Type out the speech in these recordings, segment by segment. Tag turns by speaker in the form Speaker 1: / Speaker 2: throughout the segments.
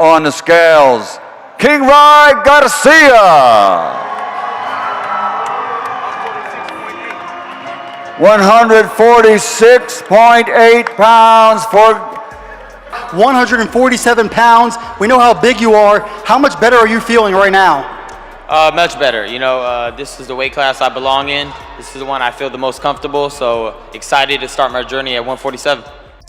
Speaker 1: On the scales, King Rye Garcia. 146.8 pounds for
Speaker 2: 147 pounds. We know how big you are. How much better are you feeling right now?
Speaker 3: Much better. You know, this is the weight class I belong in. This is the one I feel the most comfortable, so excited to start my journey at 147.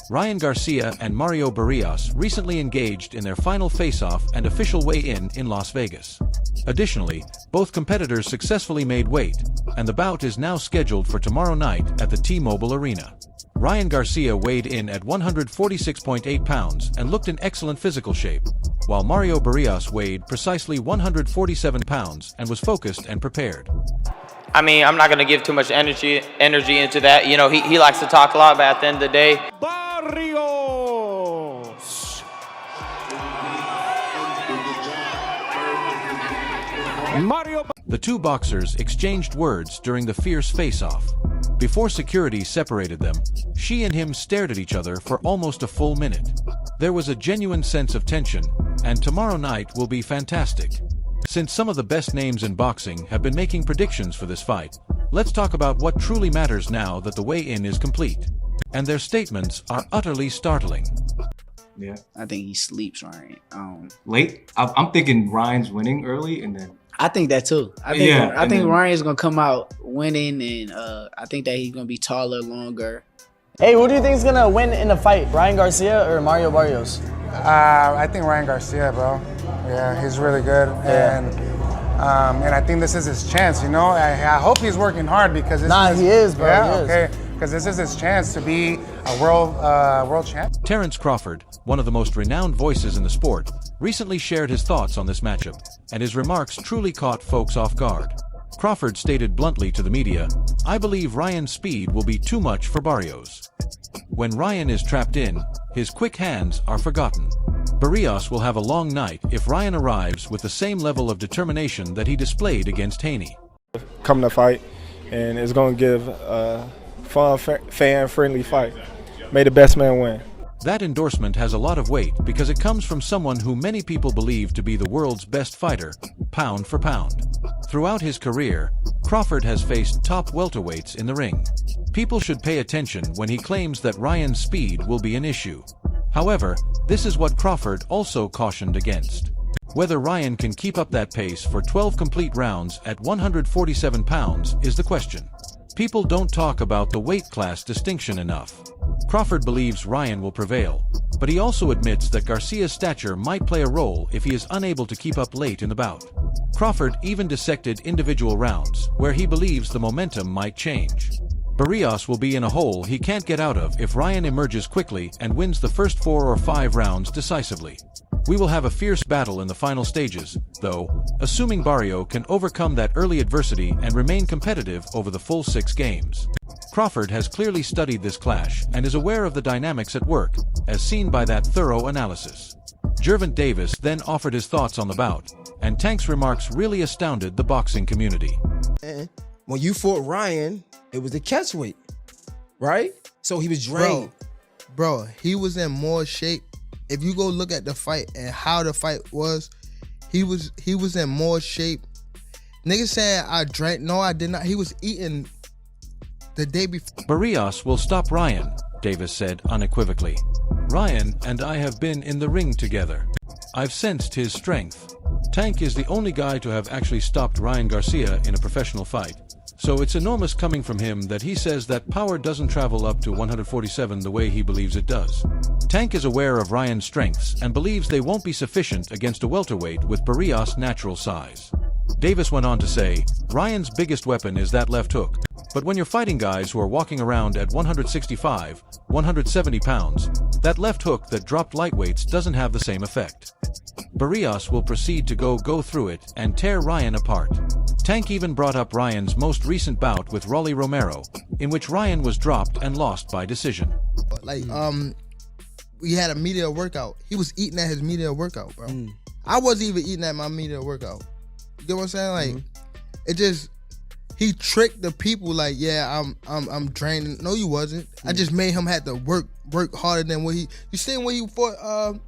Speaker 4: Ryan Garcia and Mario Barrios recently engaged in their final face-off and official weigh-in in Las Vegas. Additionally, both competitors successfully made weight, and the bout is now scheduled for tomorrow night at the T-Mobile Arena. Ryan Garcia weighed in at 146.8 pounds and looked in excellent physical shape, while Mario Barrios weighed precisely 147 pounds and was focused and prepared.
Speaker 3: I mean, I'm not going to give too much energy into that. You know, he likes to talk a lot, but at the end of the day,
Speaker 5: Barrios. Mario.
Speaker 4: The two boxers exchanged words during the fierce face-off. Before security separated them, she and him stared at each other for almost a full minute. There was a genuine sense of tension, and tomorrow night will be fantastic. Since some of the best names in boxing have been making predictions for this fight, let's talk about what truly matters now that the weigh-in is complete. And their statements are utterly startling.
Speaker 6: Yeah.
Speaker 7: I think he sleeps, Ryan.
Speaker 6: Late? I'm thinking Ryan's winning early and then...
Speaker 7: I think that too. I think Ryan's going to come out winning, and I think that he's going to be taller, longer.
Speaker 8: Hey, who do you think is going to win in the fight? Ryan Garcia or Mario Barrios?
Speaker 9: I think Ryan Garcia, bro. Yeah, he's really good.
Speaker 8: Yeah.
Speaker 9: And I think this is his chance, you know? I hope he's working hard because this
Speaker 8: he is, bro.
Speaker 9: Yeah,
Speaker 8: he is.
Speaker 9: okay. Because this is his chance to be a world champ.
Speaker 4: Terrence Crawford, one of the most renowned voices in the sport, recently shared his thoughts on this matchup, and his remarks truly caught folks off guard. Crawford stated bluntly to the media, "I believe Ryan's speed will be too much for Barrios. When Ryan is trapped in, his quick hands are forgotten. Barrios will have a long night if Ryan arrives with the same level of determination that he displayed against Haney."
Speaker 10: Come to fight, and it's going to give a fun, fan-friendly fight. May the best man win.
Speaker 4: That endorsement has a lot of weight because it comes from someone who many people believe to be the world's best fighter, pound for pound. Throughout his career, Crawford has faced top welterweights in the ring. People should pay attention when he claims that Ryan's speed will be an issue. However, this is what Crawford also cautioned against. Whether Ryan can keep up that pace for 12 complete rounds at 147 pounds is the question. People don't talk about the weight class distinction enough. Crawford believes Ryan will prevail, but he also admits that Garcia's stature might play a role if he is unable to keep up late in the bout. Crawford even dissected individual rounds, where he believes the momentum might change. Barrios will be in a hole he can't get out of if Ryan emerges quickly and wins the first 4 or 5 rounds decisively. We will have a fierce battle in the final stages, though, assuming Barrio can overcome that early adversity and remain competitive over the full 6 games. Crawford has clearly studied this clash and is aware of the dynamics at work, as seen by that thorough analysis. Gervonta Davis then offered his thoughts on the bout, and Tank's remarks really astounded the boxing community.
Speaker 11: When you fought Ryan, it was the catch weight, right? So he was drained.
Speaker 12: Bro, he was in more shape. If you go look at the fight and how the fight was, he was in more shape. Niggas saying I drank. No, I did not. He was eating the day before.
Speaker 4: Barrios will stop Ryan, Davis said unequivocally. Ryan and I have been in the ring together. I've sensed his strength. Tank is the only guy to have actually stopped Ryan Garcia in a professional fight. So it's enormous coming from him that he says that power doesn't travel up to 147 the way he believes it does. Tank is aware of Ryan's strengths and believes they won't be sufficient against a welterweight with Barrios' natural size. Davis went on to say, Ryan's biggest weapon is that left hook, but when you're fighting guys who are walking around at 165, 170 pounds, that left hook that dropped lightweights doesn't have the same effect. Barrios will proceed to go through it and tear Ryan apart. Tank even brought up Ryan's most recent bout with Rolly Romero, in which Ryan was dropped and lost by decision.
Speaker 12: Like, we had a media workout. He was eating at his media workout, bro. I wasn't even eating at my media workout. You get what I'm saying? Like, it just, he tricked the people. Like, yeah, I'm draining. No, you wasn't. I just made him have to work harder than what he. You seen when he fought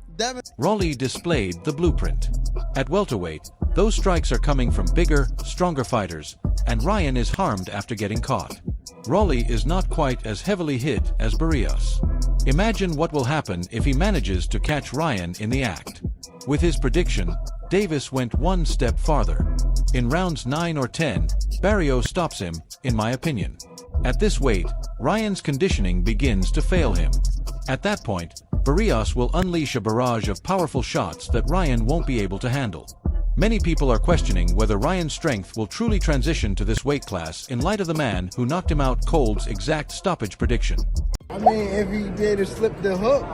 Speaker 4: Raleigh displayed the blueprint. At welterweight, those strikes are coming from bigger, stronger fighters, and Ryan is harmed after getting caught. Raleigh is not quite as heavily hit as Barrios. Imagine what will happen if he manages to catch Ryan in the act. With his prediction, Davis went one step farther. In rounds 9 or 10, Barrios stops him, in my opinion. At this weight, Ryan's conditioning begins to fail him. At that point, Barrios will unleash a barrage of powerful shots that Ryan won't be able to handle. Many people are questioning whether Ryan's strength will truly transition to this weight class in light of the man who knocked him out cold's exact stoppage prediction.
Speaker 12: I mean, if he be able to slip the hook,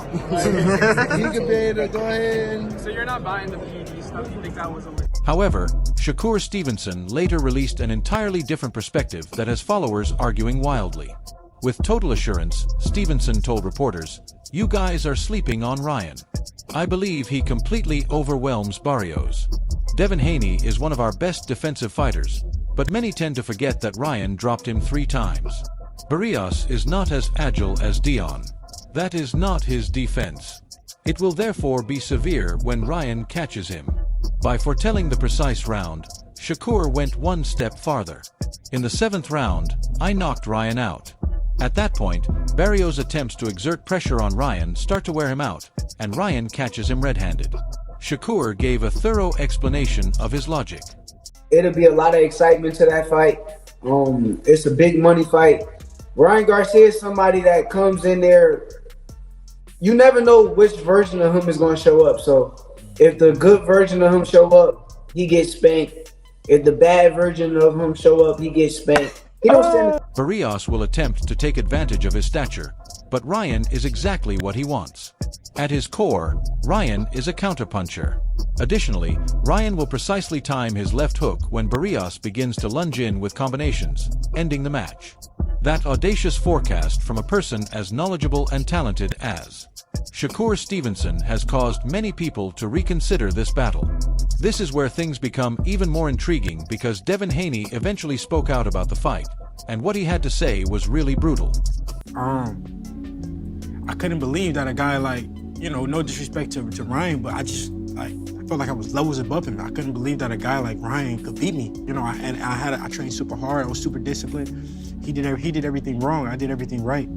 Speaker 12: he could be able to go ahead and...
Speaker 5: So you're not buying the PED stuff? You think that was a...
Speaker 4: However, Shakur Stevenson later released an entirely different perspective that has followers arguing wildly. With total assurance, Stevenson told reporters, "You guys are sleeping on Ryan. I believe he completely overwhelms Barrios. Devin Haney is one of our best defensive fighters, but many tend to forget that Ryan dropped him 3 times. Barrios is not as agile as Dion. That is not his defense. It will therefore be severe when Ryan catches him." By foretelling the precise round, Shakur went one step farther. In the 7th round, I knocked Ryan out. At that point, Barrios' attempts to exert pressure on Ryan start to wear him out, and Ryan catches him red-handed. Shakur gave a thorough explanation of his logic.
Speaker 13: It'll be a lot of excitement to that fight. It's a big money fight. Ryan Garcia is somebody that comes in there. You never know which version of him is going to show up. So if the good version of him show up, he gets spanked. If the bad version of him show up, he gets spanked. He don't stand.
Speaker 4: Barrios will attempt to take advantage of his stature, but Ryan is exactly what he wants. At his core, Ryan is a counterpuncher. Additionally, Ryan will precisely time his left hook when Barrios begins to lunge in with combinations, ending the match. That audacious forecast from a person as knowledgeable and talented as Shakur Stevenson has caused many people to reconsider this battle. This is where things become even more intriguing because Devin Haney eventually spoke out about the fight, and what he had to say was really brutal.
Speaker 14: I couldn't believe that a guy like, no disrespect to Ryan, but I felt like I was levels above him. I couldn't believe that a guy like Ryan could beat me. I trained super hard. I was super disciplined. He did everything wrong. I did everything right.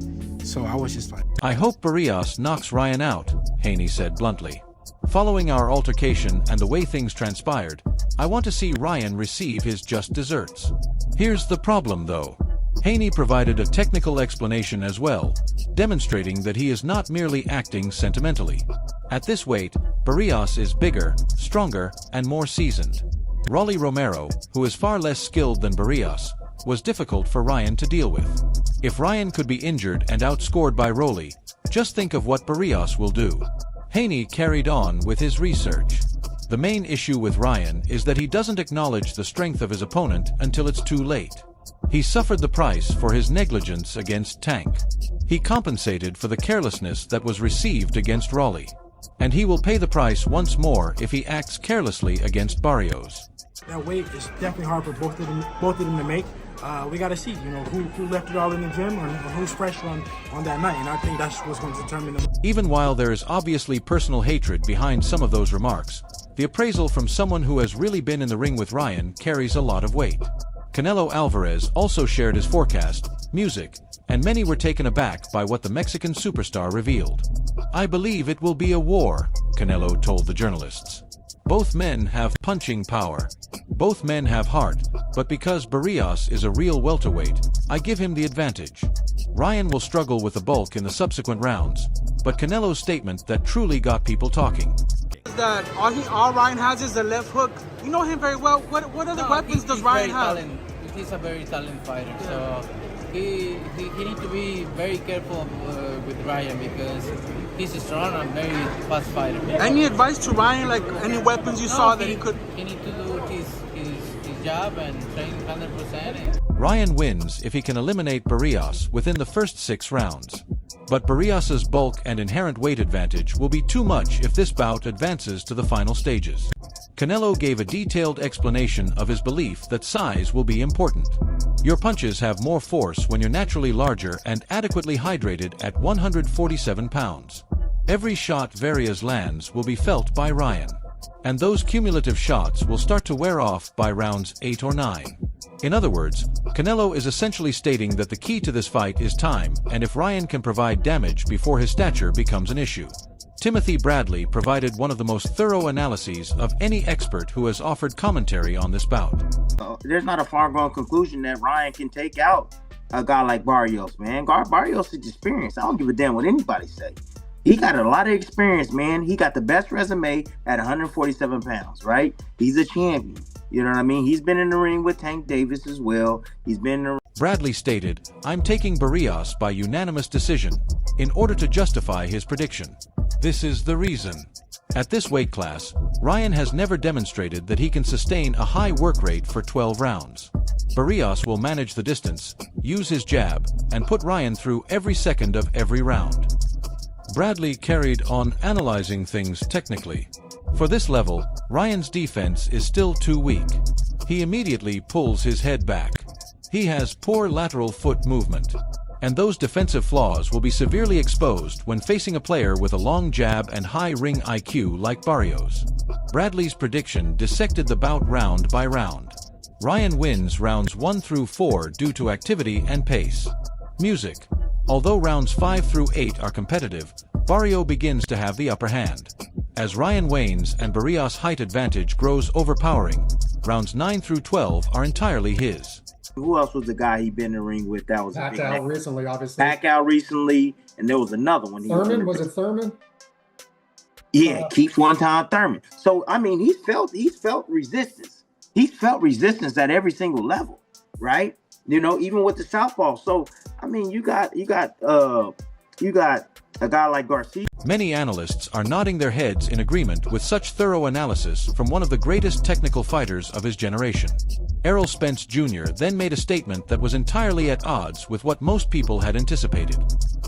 Speaker 14: So I was just like...
Speaker 4: I hope Barrios knocks Ryan out, Haney said bluntly. Following our altercation and the way things transpired, I want to see Ryan receive his just desserts. Here's the problem, though. Haney provided a technical explanation as well, demonstrating that he is not merely acting sentimentally. At this weight, Barrios is bigger, stronger, and more seasoned. Rolly Romero, who is far less skilled than Barrios, was difficult for Ryan to deal with. If Ryan could be injured and outscored by Rolly, just think of what Barrios will do. Haney carried on with his research. The main issue with Ryan is that he doesn't acknowledge the strength of his opponent until it's too late. He suffered the price for his negligence against Tank. He compensated for the carelessness that was received against Rolly. And he will pay the price once more if he acts carelessly against Barrios.
Speaker 14: That weight is definitely hard for both of them to make. We got to see, who left it all in the gym or who's fresh on that night. And I think that's what's going to determine them.
Speaker 4: Even while there is obviously personal hatred behind some of those remarks, the appraisal from someone who has really been in the ring with Ryan carries a lot of weight. Canelo Alvarez also shared his forecast, music, and many were taken aback by what the Mexican superstar revealed. "I believe it will be a war," Canelo told the journalists. "Both men have punching power. Both men have heart, but because Barrios is a real welterweight, I give him the advantage. Ryan will struggle with the bulk in the subsequent rounds, but Canelo's statement that truly got people talking.
Speaker 5: That all Ryan has is the left hook. You know him very well. What other weapons does Ryan have?
Speaker 15: He's a very talented fighter, so he needs to be very careful with Ryan because he's a strong and very fast fighter.
Speaker 5: Any advice to Ryan, like any weapons you saw that he could?
Speaker 15: He needs to do his job and train 100%.
Speaker 4: Ryan wins if he can eliminate Barrios within the first 6 rounds. But Barrios' bulk and inherent weight advantage will be too much if this bout advances to the final stages. Canelo gave a detailed explanation of his belief that size will be important. Your punches have more force when you're naturally larger and adequately hydrated at 147 pounds. Every shot Barrios lands will be felt by Ryan. And those cumulative shots will start to wear off by rounds 8 or 9. In other words, Canelo is essentially stating that the key to this fight is time, and if Ryan can provide damage before his stature becomes an issue. Timothy Bradley provided one of the most thorough analyses of any expert who has offered commentary on this bout.
Speaker 16: There's not a far-gone conclusion that Ryan can take out a guy like Barrios, man. Barrios is experienced. I don't give a damn what anybody say. He got a lot of experience, man. He got the best resume at 147 pounds, right? He's a champion. You know what I mean? He's been in the ring with Tank Davis as well. He's been in the...
Speaker 4: Bradley stated, "I'm taking Barrios by unanimous decision in order to justify his prediction. This is the reason. At this weight class, Ryan has never demonstrated that he can sustain a high work rate for 12 rounds. Barrios will manage the distance, use his jab, and put Ryan through every second of every round." Bradley carried on analyzing things technically. For this level, Ryan's defense is still too weak. He immediately pulls his head back. He has poor lateral foot movement. And those defensive flaws will be severely exposed when facing a player with a long jab and high ring IQ like Barrios. Bradley's prediction dissected the bout round by round. Ryan wins rounds 1 through 4 due to activity and pace. Music. Although rounds 5 through 8 are competitive, Barrios begins to have the upper hand. As Ryan wanes and Barrios' height advantage grows overpowering, rounds 9 through 12 are entirely his.
Speaker 16: Who else was the guy he been in the ring with that was
Speaker 17: Back out recently, obviously.
Speaker 16: Back out recently, and there was another one.
Speaker 17: Thurman? Was it Thurman?
Speaker 16: Yeah, Keith one-time Thurman. So, I mean, he's felt resistance. He's felt resistance at every single level, right? You know, even with the southpaw. So, I mean, you got a guy like Garcia.
Speaker 4: Many analysts are nodding their heads in agreement with such thorough analysis from one of the greatest technical fighters of his generation. Errol Spence Jr. then made a statement that was entirely at odds with what most people had anticipated.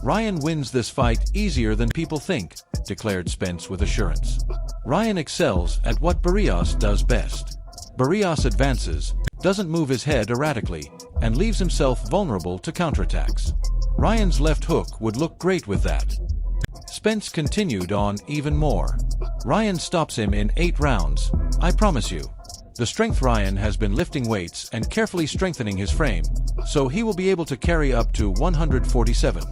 Speaker 4: "Ryan wins this fight easier than people think," declared Spence with assurance. "Ryan excels at what Barrios does best. Barrios advances, doesn't move his head erratically, and leaves himself vulnerable to counterattacks. Ryan's left hook would look great with that." Spence continued on even more. "Ryan stops him in 8 rounds, I promise you. The strength Ryan has been lifting weights and carefully strengthening his frame, so he will be able to carry up to 147.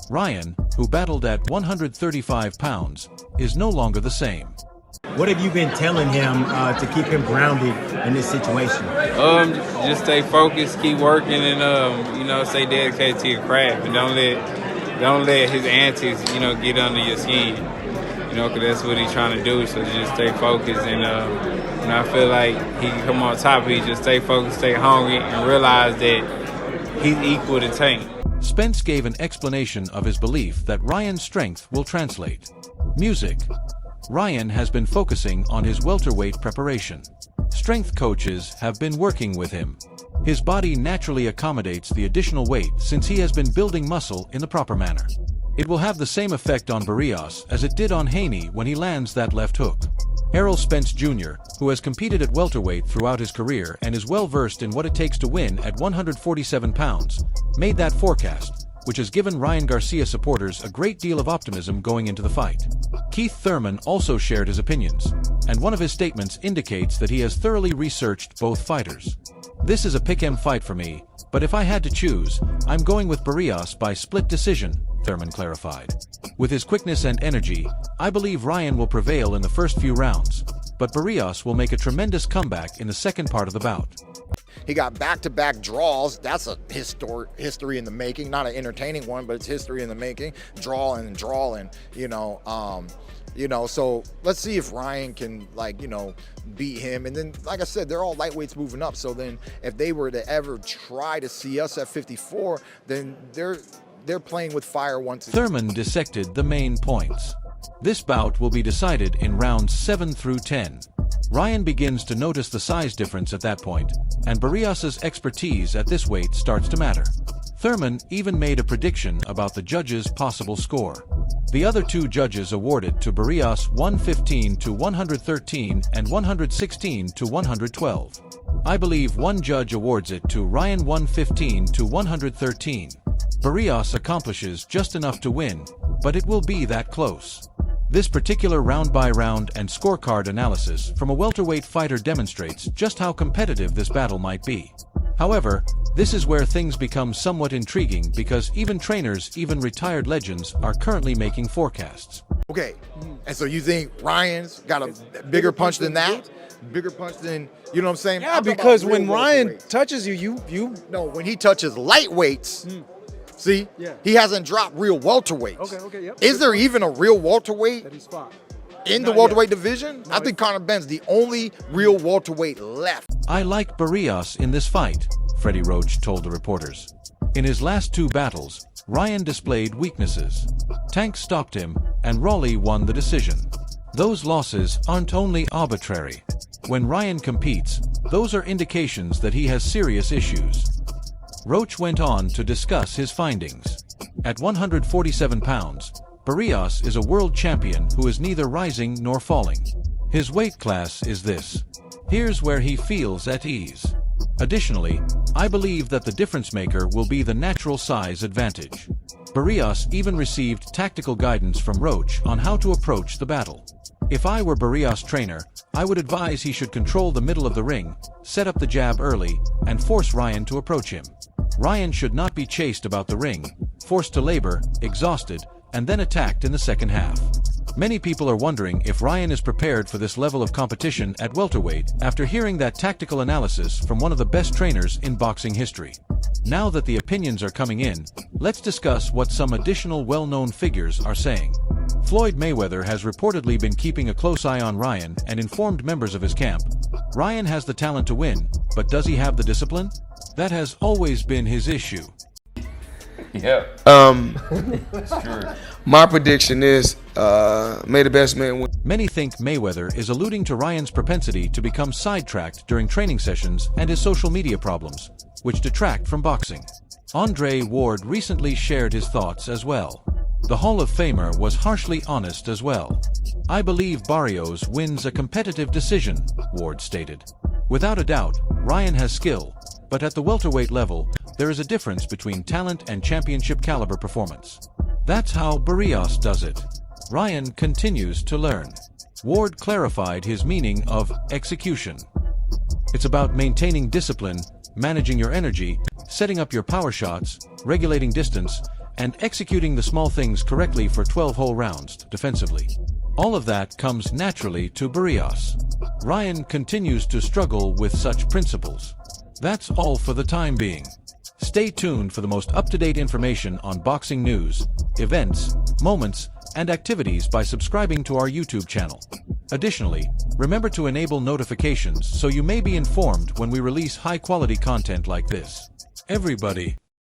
Speaker 4: Ryan, who battled at 135 pounds, is no longer the same."
Speaker 18: What have you been telling him to keep him grounded in this situation?
Speaker 19: Just stay focused, keep working, and stay dedicated to your craft, and don't let his antics, get under your skin. Because that's what he's trying to do. So just stay focused, and I feel like he can come on top. He just stay focused, stay hungry, and realize that he's equal to Tank.
Speaker 4: Spence gave an explanation of his belief that Ryan's strength will translate. Music. Ryan has been focusing on his welterweight preparation. Strength coaches have been working with him. His body naturally accommodates the additional weight since he has been building muscle in the proper manner. It will have the same effect on Barrios as it did on Haney when he lands that left hook. Errol Spence Jr., who has competed at welterweight throughout his career and is well versed in what it takes to win at 147 pounds, made that forecast, which has given Ryan Garcia supporters a great deal of optimism going into the fight. Keith Thurman also shared his opinions, and one of his statements indicates that he has thoroughly researched both fighters. "This is a pick-em fight for me, but if I had to choose, I'm going with Barrios by split decision," Thurman clarified. "With his quickness and energy, I believe Ryan will prevail in the first few rounds, but Barrios will make a tremendous comeback in the second part of the bout."
Speaker 20: He got back-to-back draws. That's a history in the making. Not an entertaining one, but it's history in the making. Drawing, so let's see if Ryan can, beat him. And then, like I said, they're all lightweights moving up. So then if they were to ever try to see us at 54, then they're playing with fire once again.
Speaker 4: Thurman dissected the main points. This bout will be decided in rounds 7 through 10. Ryan begins to notice the size difference at that point, and Barrios' expertise at this weight starts to matter. Thurman even made a prediction about the judges' possible score. The other 2 judges awarded to Barrios 115 to 113 and 116 to 112. I believe one judge awards it to Ryan 115 to 113. Barrios accomplishes just enough to win, but it will be that close. This particular round-by-round and scorecard analysis from a welterweight fighter demonstrates just how competitive this battle might be. However, this is where things become somewhat intriguing because even trainers, even retired legends, are currently making forecasts.
Speaker 20: Okay, and so you think Ryan's got a bigger punch than that? Bigger punch than, you know what I'm saying?
Speaker 2: Yeah, because when Ryan touches you.
Speaker 20: No, when he touches lightweights, see, he hasn't dropped real welterweights.
Speaker 2: Okay, yep.
Speaker 20: Is there even a real welterweight
Speaker 2: That he's fought.
Speaker 20: in the welterweight division? I think Conor Benn's the only real welterweight left.
Speaker 4: I like Barrios in this fight, Freddie Roach told the reporters. In his last 2 battles, Ryan displayed weaknesses. Tank stopped him, and Raleigh won the decision. Those losses aren't only arbitrary. When Ryan competes, those are indications that he has serious issues. Roach went on to discuss his findings. At 147 pounds, Barrios is a world champion who is neither rising nor falling. His weight class is this. Here's where he feels at ease. Additionally, I believe that the difference maker will be the natural size advantage. Barrios even received tactical guidance from Roach on how to approach the battle. If I were Barrios' trainer, I would advise he should control the middle of the ring, set up the jab early, and force Ryan to approach him. Ryan should not be chased about the ring, forced to labor, exhausted, and then attacked in the second half. Many people are wondering if Ryan is prepared for this level of competition at welterweight after hearing that tactical analysis from one of the best trainers in boxing history. Now that the opinions are coming in, let's discuss what some additional well-known figures are saying. Floyd Mayweather has reportedly been keeping a close eye on Ryan and informed members of his camp. Ryan has the talent to win, but does he have the discipline? That has always been his issue.
Speaker 21: Yep. My prediction is may the best man win.
Speaker 4: Many think Mayweather is alluding to Ryan's propensity to become sidetracked during training sessions and his social media problems, which detract from boxing. Andre Ward recently shared his thoughts as well. The Hall of Famer was harshly honest as well. I believe Barrios wins a competitive decision, Ward stated. Without a doubt, Ryan has skill, but at the welterweight level, there is a difference between talent and championship caliber performance. That's how Barrios does it. Ryan continues to learn. Ward clarified his meaning of execution. It's about maintaining discipline, managing your energy, setting up your power shots, regulating distance, and executing the small things correctly for 12 whole rounds defensively. All of that comes naturally to Barrios. Ryan continues to struggle with such principles. That's all for the time being. Stay tuned for the most up-to-date information on boxing news, events, moments, and activities by subscribing to our YouTube channel. Additionally, remember to enable notifications so you may be informed when we release high-quality content like this. Everybody,